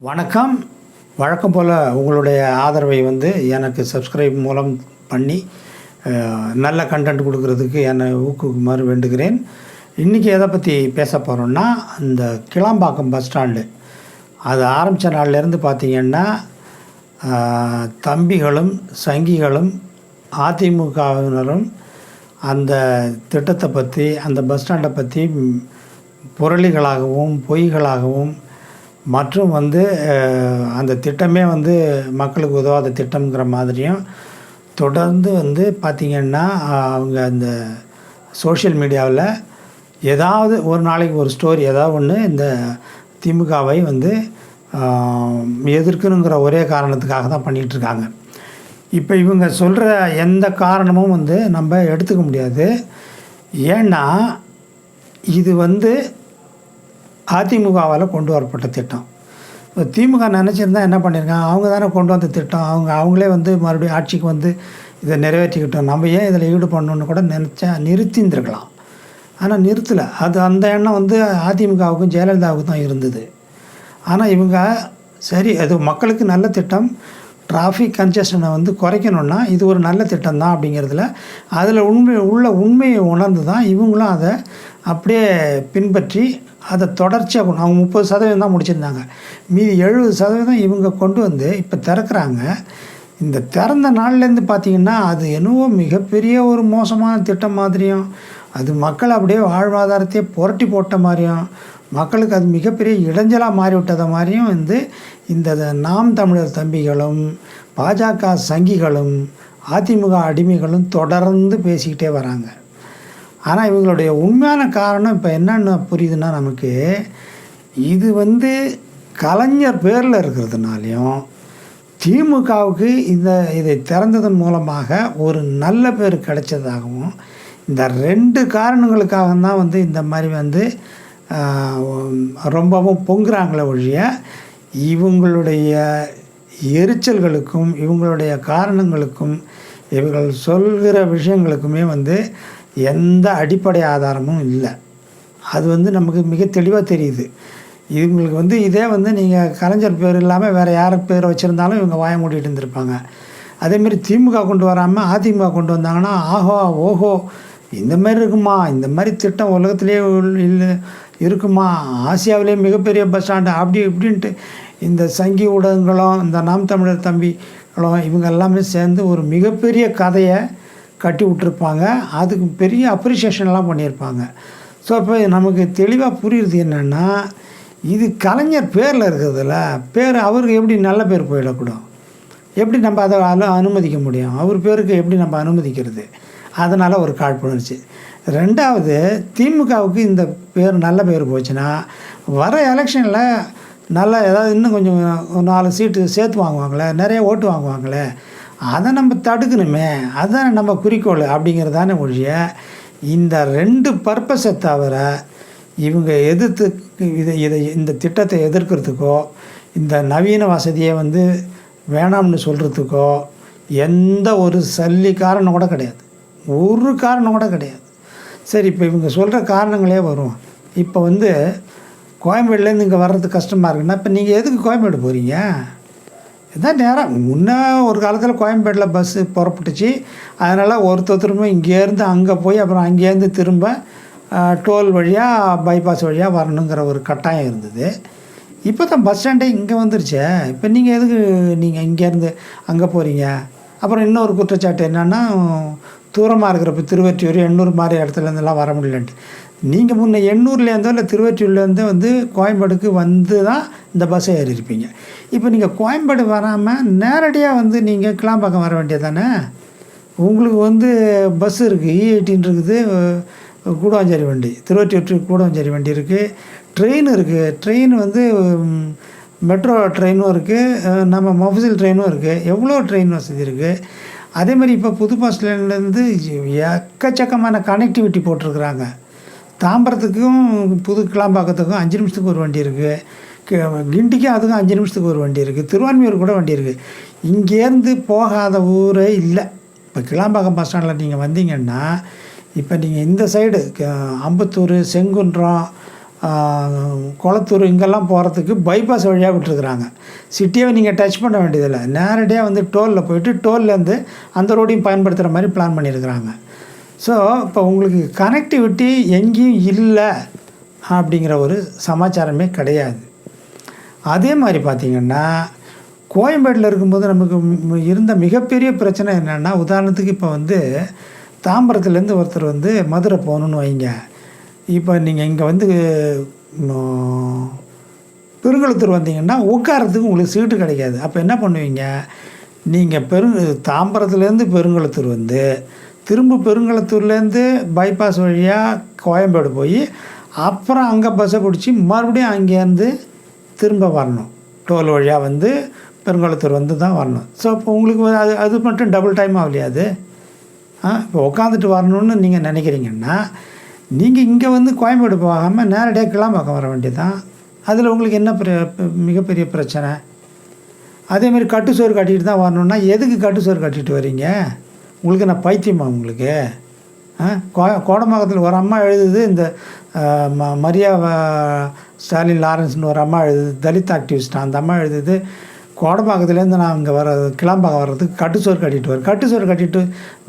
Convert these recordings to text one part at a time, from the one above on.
வணக்கம். வழக்கம் போல் உங்களுடைய ஆதரவை எனக்கு சப்ஸ்கிரைப் மூலம் பண்ணி நல்ல கண்டென்ட் கொடுக்கறதுக்கு என்னை ஊக்குவிக்குமாறு வேண்டுகிறேன். இன்றைக்கி எதை பற்றி பேச போகிறோன்னா, இந்த கிளாம்பாக்கம் பஸ் ஸ்டாண்டு அது ஆரம்பித்த நாள்லேருந்து பார்த்திங்கன்னா தம்பிகளும் சங்கிகளும் அதிமுகவினரும் அந்த திட்டத்தை பற்றி, அந்த பஸ் ஸ்டாண்டை பற்றி புரளிகளாகவும் பொய்களாகவும் மற்றும் அந்த திட்டமே மக்களுக்கு உதவாத திட்டம்ங்கிற மாதிரியும் தொடர்ந்து பார்த்திங்கன்னா அவங்க அந்த சோஷியல் மீடியாவில் ஏதாவது ஒரு நாளைக்கு ஒரு ஸ்டோரி ஏதாவது ஒன்று இந்த திமுகவை எதிர்க்கணுங்கிற ஒரே காரணத்துக்காக தான் பண்ணிகிட்ருக்காங்க. இப்போ இவங்க சொல்கிற எந்த காரணமும் நம்ம எடுத்துக்க முடியாது. ஏன்னா இது அதிமுகவால் கொண்டு வரப்பட்ட திட்டம். திமுக நினச்சிருந்தா என்ன பண்ணியிருக்காங்க, அவங்க தானே கொண்டு வந்த திட்டம், அவங்களே மறுபடியும் ஆட்சிக்கு இதை நிறைவேற்றிக்கிட்டோம், நம்ம ஏன் இதில் ஈடுபடணுன்னு கூட நிறுத்தியிருந்துருக்கலாம். ஆனால் நிறுத்தலை. அது அந்த எண்ணம் அதிமுகவுக்கும் ஜெயலலிதாவுக்கும் தான் இருந்தது. ஆனால் இவங்க சரி, அது மக்களுக்கு நல்ல திட்டம், டிராஃபிக் கன்ஜெஷனை குறைக்கணுன்னா இது ஒரு நல்ல திட்டம் தான் அப்படிங்கிறதுல அதில் உண்மையை உணர்ந்து தான் இவங்களும் அதை அப்படியே பின்பற்றி அதை தொடர்ச்சியாக அவங்க 30% தான் முடிச்சிருந்தாங்க. மீதி 70% இவங்க கொண்டு இப்போ திறக்கிறாங்க. இந்த திறந்த நாள்லேருந்து பார்த்திங்கன்னா அது என்னவோ மிகப்பெரிய ஒரு மோசமான திட்டம் மாதிரியும், அது மக்கள் அப்படியே வாழ்வாதாரத்தையே புரட்டி போட்ட மாதிரியும், மக்களுக்கு அது மிகப்பெரிய இடைஞ்சலாக மாறிவிட்டதை மாதிரியும் இந்த நாம் தமிழர் தம்பிகளும் பாஜக சங்கிகளும் அதிமுக அடிமைகளும் தொடர்ந்து பேசிக்கிட்டே வராங்க. ஆனால் இவங்களுடைய உண்மையான காரணம் இப்போ என்னென்னு புரியுதுன்னா, நமக்கு இது கலைஞர் பேரில் இருக்கிறதுனாலையும் திமுகவுக்கு இதை திறந்ததன் மூலமாக ஒரு நல்ல பேர் கிடைச்சதாகவும், இந்த 2 காரணங்களுக்காக தான் இந்த மாதிரி ரொம்பவும் பொங்குறாங்களே ஒழிய இவங்களுடைய எரிச்சல்களுக்கும் இவங்களுடைய காரணங்களுக்கும் இவர்கள் சொல்கிற விஷயங்களுக்குமே எந்த அடிப்படை ஆதாரமும் இல்லை. அது நமக்கு மிக தெளிவாக தெரியுது. இவங்களுக்கு இதே நீங்கள் கலைஞர் பேர் இல்லாமல் வேறு யார் பேர் வச்சுருந்தாலும் இவங்க வாய மூடிட்டு இருந்திருப்பாங்க. அதேமாரி திமுக கொண்டு வராமல் அதிமுக கொண்டு வந்தாங்கன்னா ஆஹோ ஓஹோ இந்த மாதிரி இருக்குமா, இந்த மாதிரி திட்டம் உலகத்துலேயே இல்லை இருக்குமா, ஆசியாவிலேயே மிகப்பெரிய பஸ் ஸ்டாண்டு அப்படி இப்படின்ட்டு இந்த சங்கி ஊடகங்களும் இந்த நாம் தமிழர் தம்பிகளும் இவங்க எல்லாமே சேர்ந்து ஒரு மிகப்பெரிய கதையை கட்டி விட்டுருப்பாங்க. அதுக்கு பெரிய அப்ரிஷியேஷன்லாம் பண்ணியிருப்பாங்க. ஸோ இப்போ நமக்கு தெளிவாக புரியுறது என்னென்னா, இது கலைஞர் பேரில் இருக்கிறதுல அவருக்கு எப்படி நல்ல பேர் போயிடக்கூடும், எப்படி நம்ம அதை அனுமதிக்க முடியும், அவர் பேருக்கு எப்படி நம்ம அனுமதிக்கிறது, அதனால் ஒரு காழ்ப்புணர்ச்சி. 2வது, திமுகவுக்கு இந்த பேர் நல்ல பேர் போச்சுன்னா வர எலெக்ஷனில் நல்லா ஏதாவது இன்னும் கொஞ்சம் 4 சீட்டு சேர்த்து வாங்குவாங்களே, நிறைய ஓட்டு வாங்குவாங்களே, அதை நம்ம தடுக்கணுமே, அதுதான் நம்ம குறிக்கோள் அப்படிங்கிறதானே ஒழிய இந்த 2 பர்பஸை தவிர இவங்க எதிர்த்து இந்த திட்டத்தை எதிர்க்கிறதுக்கோ இந்த நவீன வசதியை வேணாம்னு சொல்கிறதுக்கோ எந்த ஒரு சல்லி காரணம் கூட கிடையாது, ஒரு காரணம் கூட கிடையாது. சரி, இப்போ இவங்க சொல்கிற காரணங்களே வரும். இப்போ கோயம்பேடுலேருந்து இங்கே வர்றதுக்கு கஷ்டமாக இருக்குன்னா இப்போ நீங்கள் எதுக்கு கோயம்பேடு போகிறீங்க? இதுதான் நேரம். முன்னே ஒரு காலத்தில் கோயம்பேட்டில் பஸ்ஸு புறப்பட்டுச்சு, அதனால் ஒருத்தருமே இங்கேருந்து அங்கே போய் அப்புறம் அங்கேருந்து திரும்ப டோல் வழியாக பைபாஸ் வழியாக வரணுங்கிற ஒரு கட்டாயம் இருந்தது. இப்போ தான் பஸ் ஸ்டாண்டே இங்கே வந்துருச்சு. இப்போ நீங்கள் எதுக்கு இங்கேருந்து அங்கே போகிறீங்க? அப்புறம் இன்னொரு குற்றச்சாட்டு என்னென்னா, தூரமாக இருக்கிறப்ப திருவொற்றியூர் எண்ணூர் மாதிரி இடத்துலேருந்துலாம் வர முடியலன்ட்டு. நீங்கள் முன்னே எண்ணூர்லேருந்தோ இல்லை திருவொற்றியூர்லேருந்தோ கோயம்பேடுக்கு தான் இந்த பஸ்ஸை ஏறி இருப்பீங்க. இப்போ நீங்கள் கோயம்பேடு வராமல் நேரடியாக நீங்கள் கிளாம்பாக்கம் வர வேண்டியது தானே. உங்களுக்கு பஸ் இருக்குது, E18 இருக்குது, கூடாஞ்சேரி வண்டி, திருவொற்றியூர் கூடாஞ்சேரி வண்டி இருக்குது, ட்ரெயின் இருக்குது, ட்ரெயின் மெட்ரோ ட்ரெயினும் இருக்குது, நம்ம மொபைல் ட்ரெயினும் இருக்குது, எவ்வளோ ட்ரெயின் வசதி இருக்குது. அதேமாதிரி இப்போ புது பஸ் ஸ்டாண்ட்லேருந்து எக்கச்சக்கமான கனெக்டிவிட்டி போட்டிருக்குறாங்க. தாம்பரத்துக்கும் புது கிளாம்பாக்கத்துக்கும் 5 நிமிஷத்துக்கு ஒரு வண்டி இருக்குது, கிண்டிக்கும் அதுக்கும் 5 நிமிஷத்துக்கு ஒரு வண்டி இருக்குது, திருவான்மியூர் கூட வண்டி இருக்குது. இங்கேருந்து போகாத ஊரே இல்லை. இப்போ கிளாம்பாக்கம் பஸ் ஸ்டாண்டில் நீங்கள் வந்தீங்கன்னா, இப்போ நீங்கள் இந்த சைடு அம்பத்தூர், செங்குன்றம், குளத்தூர் இங்கெல்லாம் போகிறதுக்கு பைபாஸ் வழியாக விட்டுருக்குறாங்க. சிட்டியை நீங்கள் டச் பண்ண வேண்டியதில்லை, நேரடியாக வந்து டோலில் போயிட்டு டோல்லேருந்து அந்த ரோடையும் பயன்படுத்துகிற மாதிரி பிளான் பண்ணியிருக்கிறாங்க. ஸோ இப்போ உங்களுக்கு கனெக்டிவிட்டி எங்கேயும் இல்லை அப்படிங்கிற ஒரு சமாச்சாரமே கிடையாது. அதே மாதிரி பார்த்திங்கன்னா கோயம்பேட்டில் இருக்கும்போது நமக்கு இருந்த மிகப்பெரிய பிரச்சனை என்னென்னா, உதாரணத்துக்கு இப்போ வந்து தாம்பரத்துலேருந்து ஒருத்தர் வந்து மதுரை போகணுன்னு வைங்க. இப்போ நீங்கள் இங்கே வந்து பெருங்குளத்தூர் வந்தீங்கன்னா உட்காரத்துக்கு உங்களுக்கு சீட்டு கிடைக்காது. அப்போ என்ன பண்ணுவீங்க, நீங்கள் தாம்பரத்துலேருந்து பெருங்குளத்தூர் வந்து திரும்ப பெருங்குளத்தூர்லேருந்து பைபாஸ் வழியாக கோயம்பேடு போய் அப்புறம் அங்கே பஸ்ஸை பிடிச்சி மறுபடியும் அங்கேருந்து திரும்ப வரணும். டோல் வழியாக வந்து பெருங்குளத்தூர் வந்து தான் வரணும். ஸோ இப்போ உங்களுக்கு அது மட்டும் டபுள் டைம் ஆகலையா அது? இப்போ உட்காந்துட்டு வரணுன்னு நீங்கள் நினைக்கிறீங்கன்னா நீங்கள் இங்கே வந்து கோயம்பேடு போகாமல் நேரடியாக கிளாம்பாக்கம் வர வேண்டியது தான். அதில் உங்களுக்கு என்ன மிகப்பெரிய பிரச்சனை? அதேமாதிரி கட்டு சோறு கட்டிகிட்டு தான் வரணுன்னா எதுக்கு கட்டு சோறு கட்டிட்டு வரீங்க? உங்களுக்கு நான் பைத்தியமா உங்களுக்கு? கோடம்பாக்கத்தில் ஒரு அம்மா எழுதுது, இந்த மரியா ஸ்டாலின் லாரன்ஸ்னு ஒரு அம்மா எழுதுது, தலித் ஆக்டிவிஸ்ட். அந்த அம்மா எழுதுது, கோடம்பாக்கத்துலேருந்து நான் இங்கே கிளாம்பாக்கம் வர்றதுக்கு கட்டு சோறு கட்டிட்டு வரேன். கட்டு சோறு கட்டிட்டு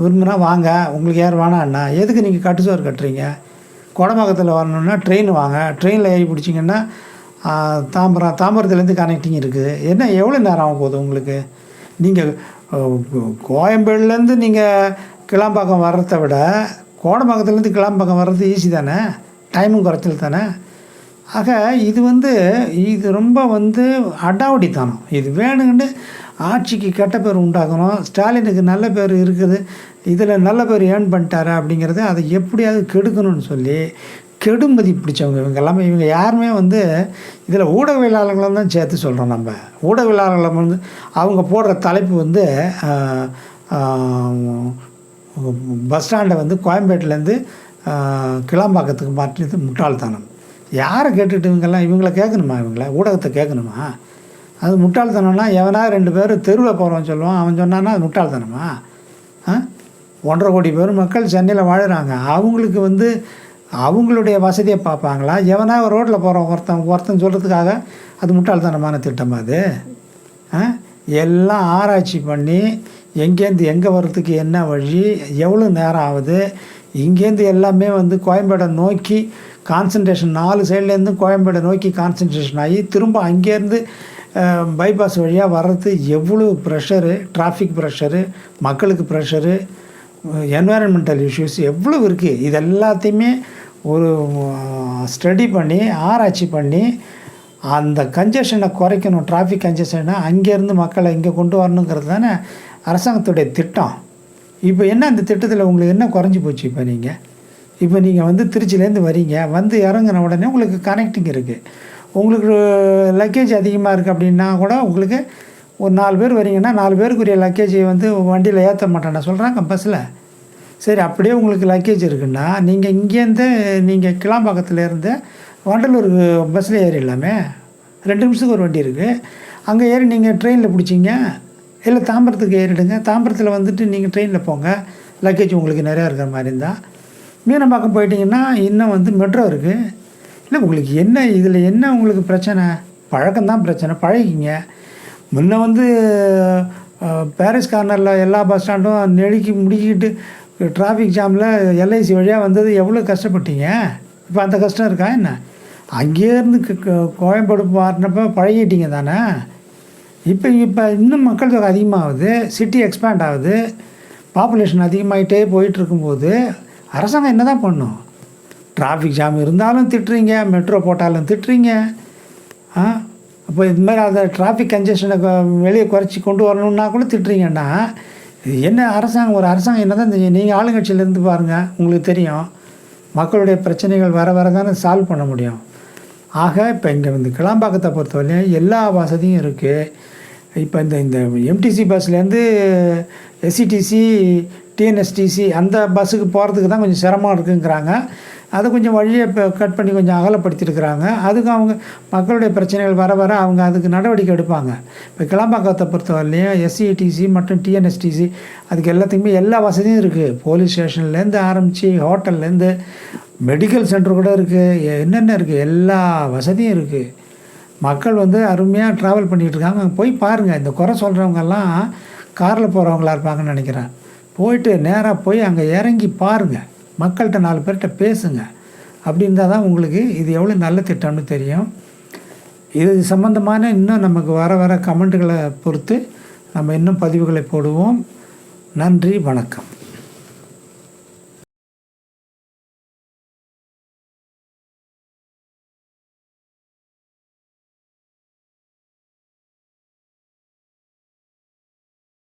விரும்புனா வாங்க, உங்களுக்கு யார் வேணாண்ணா, எதுக்கு நீங்கள் கட்டு சோறு கட்டுறீங்க? கோடம்பாக்கத்தில் வரணுன்னா ட்ரெயின் வாங்க, ட்ரெயினில் ஏறி பிடிச்சிங்கன்னா தாம்பரத்துலேருந்து கனெக்டிங் இருக்குது. என்ன எவ்வளோ நேரம் ஆகும் போகுது உங்களுக்கு? நீங்கள் கோயம்பேடுலேருந்து நீங்கள் கிளாம்பாக்கம் வர்றதை விட கோடம்பாக்கத்துலேருந்து கிளாம்பாக்கம் வர்றது ஈஸி தானே, டைமும் குறைச்சல் தானே. ஆக இது ரொம்ப அடாவடித்தனம். இது வேணுங்கன்னு ஆட்சிக்கு கெட்ட பேர் உண்டாக்கணும். ஸ்டாலினுக்கு நல்ல பேர் இருக்குது, இதில் நல்ல பேர் ஏர்ன் பண்ணிட்டாரு அப்படிங்கிறத அதை எப்படியாவது கெடுக்கணும்னு சொல்லி கெடுமதி பிடிச்சவங்க இவங்க இவங்க யாருமே இதில் ஊடகவியலாளர்களும் தான் சேர்த்து சொல்கிறோம். நம்ம ஊடகவியலாளர்கள் அவங்க போடுற தலைப்பு பஸ் ஸ்டாண்டை கோயம்பேட்டிலேருந்து கிளாம்பாக்கத்துக்கு மாற்றினது முட்டாள்தனம். யாரை கேட்டுட்டு இவங்களை கேட்கணுமா? ஊடகத்தை கேட்கணுமா? அது முட்டாள்தனம்னா எவனா 2 பேர் தெருவில் போகிறவன் சொல்லுவான், அவன் சொன்னான்னா அது முட்டாள்தனமா? 1.5 கோடி பேர் மக்கள் சென்னையில் வாழுறாங்க. அவங்களுக்கு அவங்களுடைய வசதியை பார்ப்பாங்களா? எவனா ரோட்டில் போகிறவன் ஒருத்தன் சொல்கிறதுக்காக அது முட்டாள்தனமான திட்டம் அது? எல்லாம் ஆராய்ச்சி பண்ணி எங்கேருந்து எங்கே வர்றதுக்கு என்ன வழி, எவ்வளோ நேரம் ஆகுது, இங்கேருந்து எல்லாமே கோயம்பேடை நோக்கி கான்சன்ட்ரேஷன் 4 சைட்லேருந்து கோயம்பேடை நோக்கி கான்சன்ட்ரேஷன் ஆகி திரும்ப அங்கேருந்து பைபாஸ் வழியாக வர்றது எவ்வளோ ப்ரெஷரு, டிராஃபிக் ப்ரெஷரு, மக்களுக்கு ப்ரெஷரு, என்வாரன்மெண்டல் இஷ்யூஸ் எவ்வளோ இருக்குது. இது எல்லாத்தையுமே ஒரு ஸ்டடி பண்ணி ஆராய்ச்சி பண்ணி அந்த கன்ஜெஷனை குறைக்கணும். டிராஃபிக் கன்ஜெஷனை அங்கேருந்து மக்களை இங்கே கொண்டு வரணுங்கிறது தானே அரசாங்கத்துடைய திட்டம். இப்போ என்ன அந்த திட்டத்தில் உங்களுக்கு என்ன குறைஞ்சி போச்சு? இப்போ நீங்கள் திருச்சியிலேருந்து வரீங்க, இறங்கின உடனே உங்களுக்கு கனெக்டிங் இருக்குது. உங்களுக்கு லக்கேஜ் அதிகமாக இருக்குது அப்படின்னா கூட உங்களுக்கு ஒரு 4 பேர் வரீங்கன்னா 4 பேருக்குரிய லக்கேஜை வண்டியில் ஏற்ற மாட்டேன்னா சொல்கிறாங்க பஸ்ஸில். சரி, அப்படியே உங்களுக்கு லக்கேஜ் இருக்குன்னா நீங்கள் இங்கேருந்து நீங்கள் கிளாம்பாக்கத்துலேருந்து வண்டலூர் பஸ்ஸில் ஏறிடலாமே. 2 நிமிஷத்துக்கு ஒரு வண்டி இருக்குது, அங்கே ஏறி நீங்கள் ட்ரெயினில் பிடிச்சிங்க. இல்லை தாம்பரத்துக்கு ஏறிடுங்க, தாம்பரத்தில் நீங்கள் ட்ரெயினில் போங்க, லக்கேஜ் உங்களுக்கு நிறையா இருக்கிற மாதிரி இருந்தால். மீனம்பாக்கம் போயிட்டிங்கன்னா இன்னும் மெட்ரோ இருக்குது. இல்லை உங்களுக்கு என்ன இதில் என்ன உங்களுக்கு பிரச்சனை? பழக்கம்தான் பிரச்சனை, பழகிங்க. முன்ன பாரிஸ் கார்னரில் எல்லா பஸ் ஸ்டாண்டும் முடிக்கிட்டு டிராஃபிக் ஜாமில் எல்ஐசி வழியாக வந்தது எவ்வளோ கஷ்டப்பட்டீங்க. இப்போ அந்த கஷ்டம் இருக்கா என்ன? அங்கேருந்து கோயம்பேடு மாறினப்போ பழகிட்டீங்க தானே. இப்போ இன்னும் மக்கள் தொகை அதிகமாகுது, சிட்டி எக்ஸ்பேண்ட் ஆகுது, பாப்புலேஷன் அதிகமாகிட்டே போயிட்டுருக்கும்போது அரசாங்கம் என்ன தான் பண்ணும்? டிராஃபிக் ஜாம் இருந்தாலும் திட்டுறீங்க, மெட்ரோ போட்டாலும் திட்டுறீங்க. அப்போ இது மாதிரி அந்த டிராஃபிக் கன்ஜெஷனை வெளியே குறைச்சி கொண்டு வரணுன்னா கூட திட்டுறீங்கன்னா இது என்ன அரசாங்கம்? ஒரு அரசாங்கம் என்ன தான் தெரியும்? நீங்கள் ஆளுங்கட்சியிலேருந்து பாருங்கள், உங்களுக்கு தெரியும். மக்களுடைய பிரச்சனைகள் வர தானே சால்வ் பண்ண முடியும். ஆக இப்போ இங்கே கிளாம்பாக்கத்தை பொறுத்தவரையும் எல்லா வசதியும் இருக்குது. இப்போ இந்த எம்டிசி பஸ்லேருந்து எஸ்சிடிசி டிஎன்எஸ்டிசி அந்த பஸ்ஸுக்கு போகிறதுக்கு தான் கொஞ்சம் சிரமம் இருக்குங்கிறாங்க. அதை கொஞ்சம் வழியை இப்போ கட் பண்ணி கொஞ்சம் அகலப்படுத்தியிருக்கிறாங்க. அதுக்கு அவங்க மக்களுடைய பிரச்சனைகள் வர வர அவங்க அதுக்கு நடவடிக்கை எடுப்பாங்க. இப்போ கிளாம்பாக்கத்தை பொறுத்தவரையிலையும் எஸ்சிடிசி மற்றும் டிஎன்எஸ்டிசி அதுக்கு எல்லாத்துக்குமே எல்லா வசதியும் இருக்குது. போலீஸ் ஸ்டேஷன்லேருந்து ஆரம்பித்து ஹோட்டல்லேருந்து மெடிக்கல் சென்டர் கூட இருக்குது. என்னென்ன இருக்குது, எல்லா வசதியும் இருக்குது. மக்கள் வந்து அருமையாக ட்ராவல் பண்ணிகிட்ருக்காங்க. அங்கே போய் பாருங்கள். இந்த குறை சொல்கிறவங்கெல்லாம் காரில் போகிறவங்களா இருப்பாங்கன்னு நினைக்கிறேன். போயிட்டு நேராக போய் அங்கே இறங்கி பாருங்கள். மக்கள்கிட்ட 4 பேர்கிட்ட பேசுங்க. அப்படி இருந்தால் தான் உங்களுக்கு இது எவ்வளோ நல்ல திட்டம்னு தெரியும். இது சம்மந்தமான இன்னும் நமக்கு வர வர கமெண்ட்டுகளை பொறுத்து நம்ம இன்னும் பதிவுகளை போடுவோம். நன்றி, வணக்கம்.